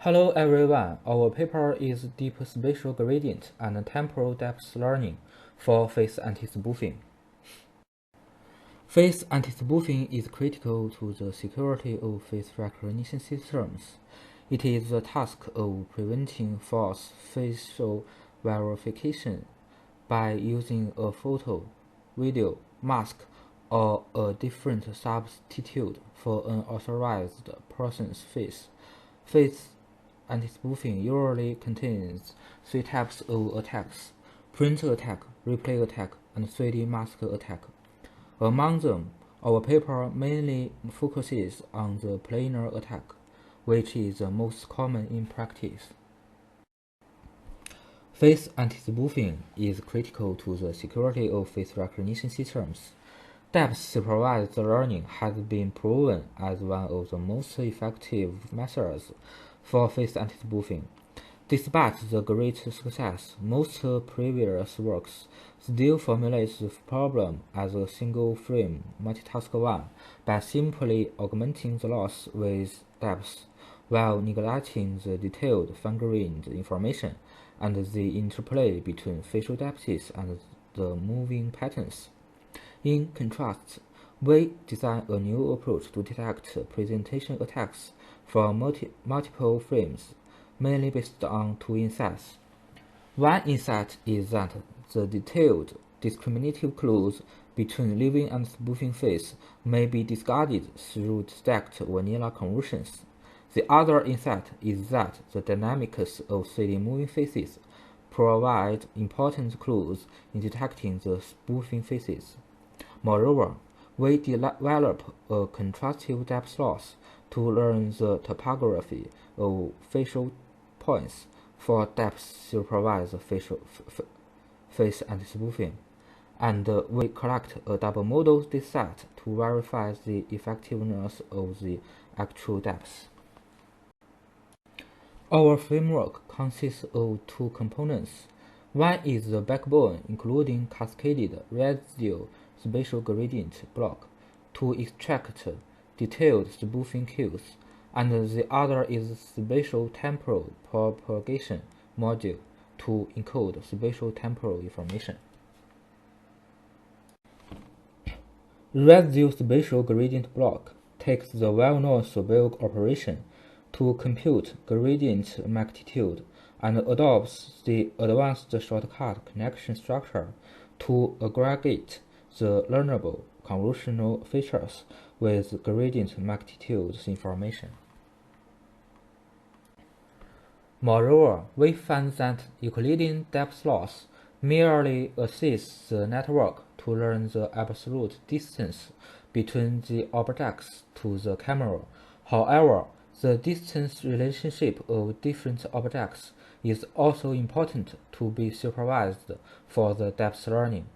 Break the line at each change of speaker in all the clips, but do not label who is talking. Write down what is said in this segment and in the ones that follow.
Hello everyone, our paper is Deep Spatial Gradient and Temporal Depth Learning for Face Anti-Spoofing. Face anti-spoofing is critical to the security of face recognition systems. It is the task of preventing false facial verification by using a photo, video, mask, or a different substitute for an authorized person's face. Face anti-spoofing usually contains three types of attacks: print attack, replay attack, and 3D mask attack. Among them, our paper mainly focuses on the planar attack, which is the most common in practice. Face anti-spoofing is critical to the security of face recognition systems. Depth-supervised learning has been proven as one of the most effective methods for face anti-spoofing. Despite the great success, most previous works still formulate the problem as a single-frame multitask one by simply augmenting the loss with depth, while neglecting the detailed fine-grained information and the interplay between facial depths and the moving patterns. In contrast, we design a new approach to detect presentation attacks from multiple frames, mainly based on two insights. One insight is that the detailed, discriminative clues between living and spoofing face may be discarded through stacked vanilla convolutions. The other insight is that the dynamics of 3D moving faces provide important clues in detecting the spoofing faces. Moreover, we develop a contrastive depth loss to learn the topography of facial points for depth-supervised face anti-spoofing, and we collect a double-modal dataset to verify the effectiveness of the actual depths. Our framework consists of two components. One is the backbone, including cascaded residual spatial gradient block to extract detailed spoofing cues, and the other is spatial temporal propagation module to encode spatial temporal information. Residual spatial gradient block takes the well-known Spatial operation to compute gradient magnitude and adopts the advanced shortcut connection structure to aggregate the learnable convolutional features with gradient magnitudes information. Moreover, we find that Euclidean depth loss merely assists the network to learn the absolute distance between the objects to the camera. However, the distance relationship of different objects is also important to be supervised for the depth learning.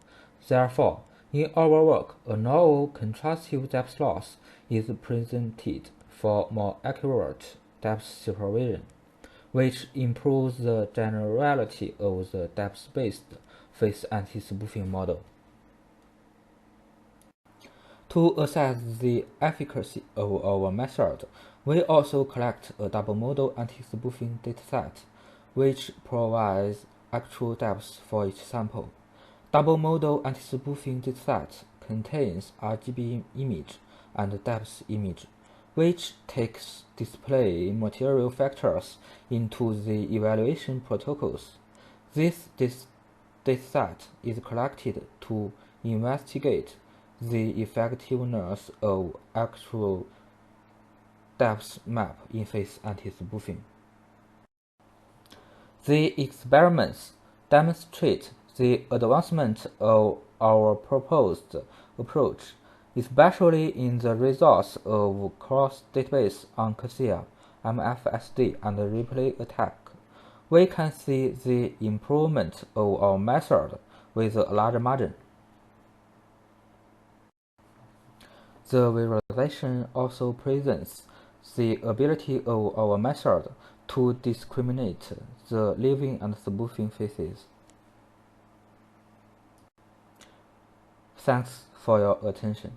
Therefore, in our work, a novel contrastive depth loss is presented for more accurate depth supervision, which improves the generality of the depth-based face anti-spoofing model. To assess the efficacy of our method, we also collect a double-modal anti-spoofing dataset, which provides actual depths for each sample. Double-modal anti-spoofing dataset contains RGB image and depth image, which takes display material factors into the evaluation protocols. This dataset is collected to investigate the effectiveness of actual depth map in face anti-spoofing. The experiments demonstrate the advancement of our proposed approach, especially in the results of cross-database on CASIA, MFSD, and replay attack. We can see the improvement of our method with a large margin. The visualization also presents the ability of our method to discriminate the living and spoofing faces. Thanks for your attention.